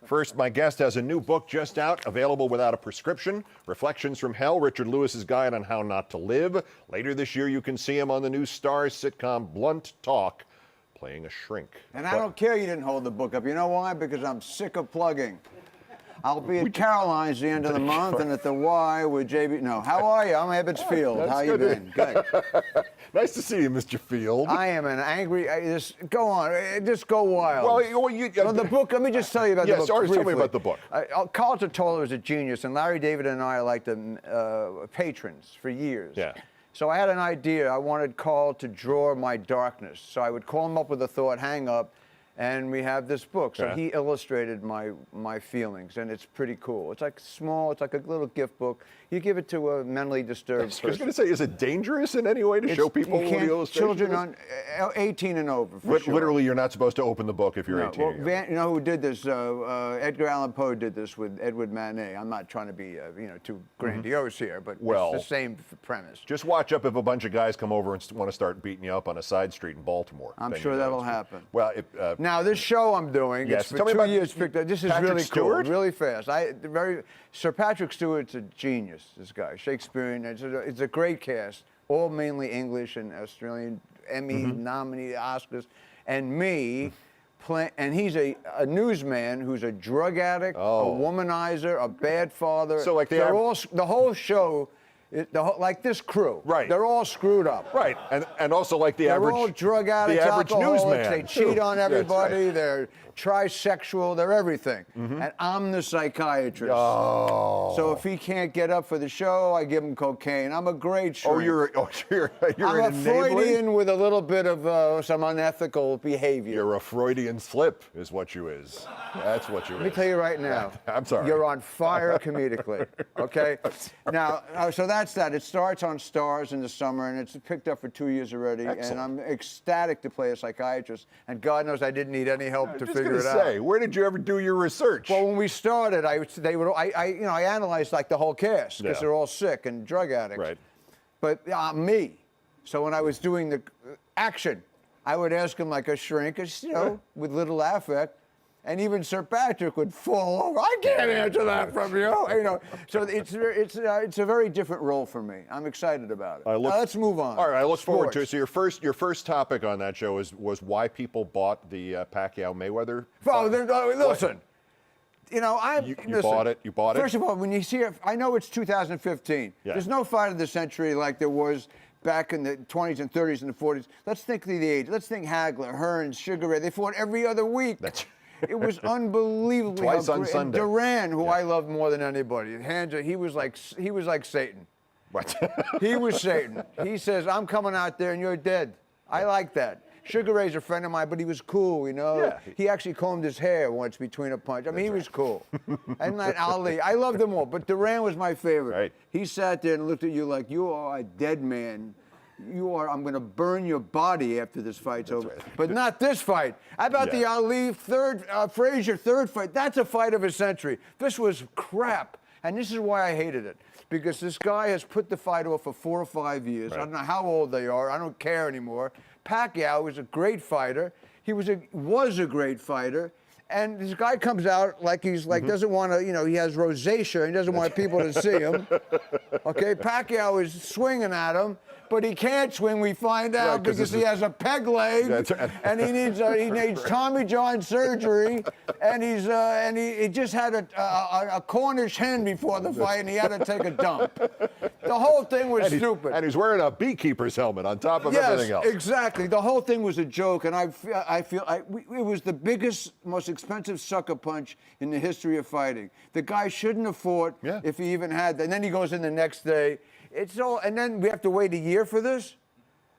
First, my guest has a new book just out, available without a prescription. Reflections from Hell, Richard Lewis's guide on how not to live. Later this year, you can see him on the new Starz sitcom Blunt Talk, playing a shrink. And I don't care you didn't hold the book up. You know why? Because I'm sick of plugging. I'll be at Caroline's the end of the month and at the Y with JB. No, how are you? I'm Ebbets Field. How you been? Good. Nice to see you, Mr. Field. I am an angry. Just go on. Just go wild. Well, the book. Let me just tell you about the book. Yes, tell me about the book. Carl Tortola was a genius, and Larry David and I are like the patrons for years. Yeah. So I had an idea. I wanted Carl to draw my darkness. So I would call him up with a thought, hang up, and we have this book. So he illustrated my feelings, and it's pretty cool. It's like small. It's like a little gift book. You give it to a mentally disturbed person. I was going to say, is it dangerous in any way to show people what the illustration children on 18 and over, for sure. Literally, you're not supposed to open the book if you're 18. Well, you know who did this? Edgar Allan Poe did this with Edward Manet. I'm not trying to be, too grandiose here, but it's the same premise. Just watch up if a bunch of guys come over and want to start beating you up on a side street in Baltimore. I'm sure that'll happen. Well, now this show I'm doing, it's for 2 years. This is really cool, really fast. Sir Patrick Stewart's a genius. This guy, Shakespearean. It's a great cast, all mainly English and Australian, Emmy nominee, Oscars, and me. And he's a newsman who's a drug addict, a womanizer, a bad father. So like the whole show. Like this crew, right? They're all screwed up, right? And also like the average, they're all drug addicts, the average newsman. They cheat on everybody. Right. They're trisexual. They're everything. And I'm the psychiatrist. Oh. So if he can't get up for the show, I give him cocaine. I'm a great shrink. You're I'm a Freudian with a little bit of some unethical behavior. You're a Freudian slip, is what you is. That's what you is. Let me tell you right now. I'm sorry. You're on fire comedically. Okay. Now, so that's that. It starts on Starz in the summer, and it's picked up for 2 years already. Excellent. And I'm ecstatic to play a psychiatrist. And God knows I didn't need any help to figure it out. Where did you ever do your research? Well, when we started, I analyzed like the whole cast because they're all sick and drug addicts. Right. But me. So when I was doing the action, I would ask him like a shrink, with little affect. And even Sir Patrick would fall over. I can't answer that from you. So it's a very different role for me. I'm excited about it. Now let's move on. All right, I look forward to it. So your first topic on that show was why people bought the Pacquiao Mayweather. Listen. You bought it. You bought it. First of all, when you see it, I know it's 2015. Yeah. There's no fight of the century like there was back in the 20s and 30s and the 40s. Let's think of the age. Let's think Hagler, Hearns, Sugar Ray. They fought every other week. It was unbelievable. Twice on Sunday. And Duran, who I love more than anybody, he was like Satan. What? He was Satan. He says, "I'm coming out there and you're dead." I like that. Sugar Ray's a friend of mine, but he was cool, Yeah. He actually combed his hair once between a punch. I mean, he was cool. And like Ali, I loved them all, but Duran was my favorite. Right. He sat there and looked at you like, you are a dead man. I'm going to burn your body after this fight's over. Right. But not this fight. How about the Ali Frazier third fight? That's a fight of a century. This was crap. And this is why I hated it. Because this guy has put the fight off for 4 or 5 years. Right. I don't know how old they are. I don't care anymore. Pacquiao was a great fighter. He was a great fighter. And this guy comes out like he's doesn't want to, he has rosacea. He doesn't want people to see him. Okay, Pacquiao is swinging at him, but he can't swing. We find out because he has a peg leg, and he needs Tommy John surgery, and he just had a Cornish hen before the fight, and he had to take a dump. The whole thing was stupid. And he's wearing a beekeeper's helmet on top of everything else. Yes, exactly. The whole thing was a joke, and I feel it was the biggest, most expensive sucker punch in the history of fighting. The guy shouldn't have fought if he even had that. And then he goes in the next day. And then we have to wait a year for this.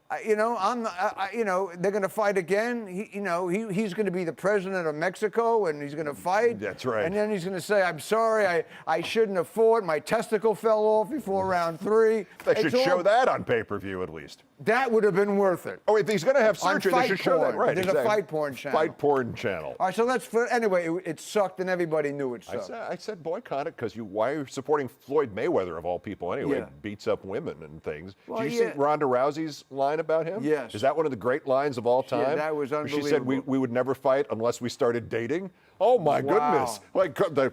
They're going to fight again. He's going to be the president of Mexico, and he's going to fight. That's right. And then he's going to say, "I'm sorry, I shouldn't have fought. My testicle fell off before round 3." They should show that on pay-per-view at least. That would have been worth it. Oh, if he's going to have surgery, they should show that. Right. There's a fight porn channel. Fight porn channel. All right, so anyway, it sucked, and everybody knew it sucked. I said boycott it because why are you supporting Floyd Mayweather of all people anyway? Yeah. Beats up women and things. Well, did you see Ronda Rousey's line about him? Yes. Is that one of the great lines of all time? Yeah, that was unbelievable. She said we would never fight unless we started dating. Oh my Wow. goodness! Like Mayweather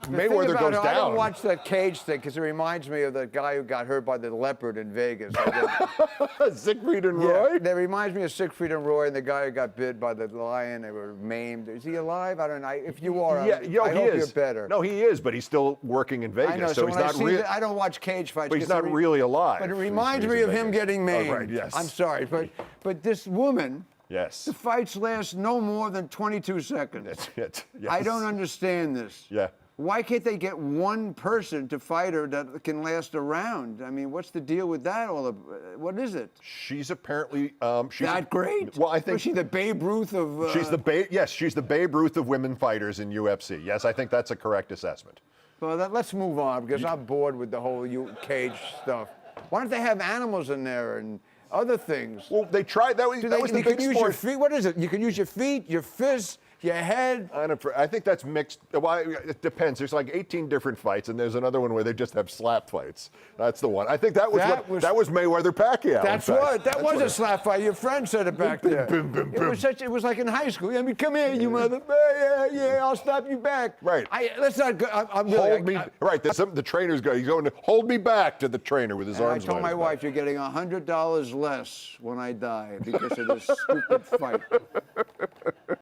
Mayweather goes I down. don't watch that cage thing because it reminds me of the guy who got hurt by the leopard in Vegas. Siegfried and Roy. That reminds me of Siegfried and Roy and the guy who got bit by the lion. They were maimed. Is he alive? I don't know. If you are, Yeah, I he hope is. you're better. No, he is, but he's still working in Vegas, I know. so So he's when not I see really. that, I don't watch cage fights. But he's 'cause not really alive. But it He's reminds in me of him Vegas. getting maimed. Oh, right, yes. I'm sorry, but this woman. Yes. The fights last no more than 22 seconds. That's it. Yes. I don't understand this. Yeah. Why can't they get one person to fight her that can last a round? I mean, what's the deal with that? What is it? She's apparently she's That great? Well, I think Was she the Babe Ruth of? she's the yes, she's the Babe Ruth of women fighters in UFC. Yes, I think that's a correct assessment. Well, let's move on because I'm bored with the whole cage stuff. Why don't they have animals in there and other things? Well, they tried that. Was the You big can use your sport. feet. What is it? You can use your feet, your fists, your head. I think that's mixed. Well, it depends. There's like 18 different fights, and there's another one where they just have slap fights. That's the one. I think that was Mayweather Pacquiao. That's what. That was a slap fight. Your friend said it back there. It was like in high school. I mean, come here, you mother. Yeah, I'll slap you back. Right. Let's not go. I'm really. Hold me. Right. The trainer's going. He's going to hold me back to the trainer with his And I arms. told my behind his wife, back. you're getting $100 less when I die because of this stupid fight.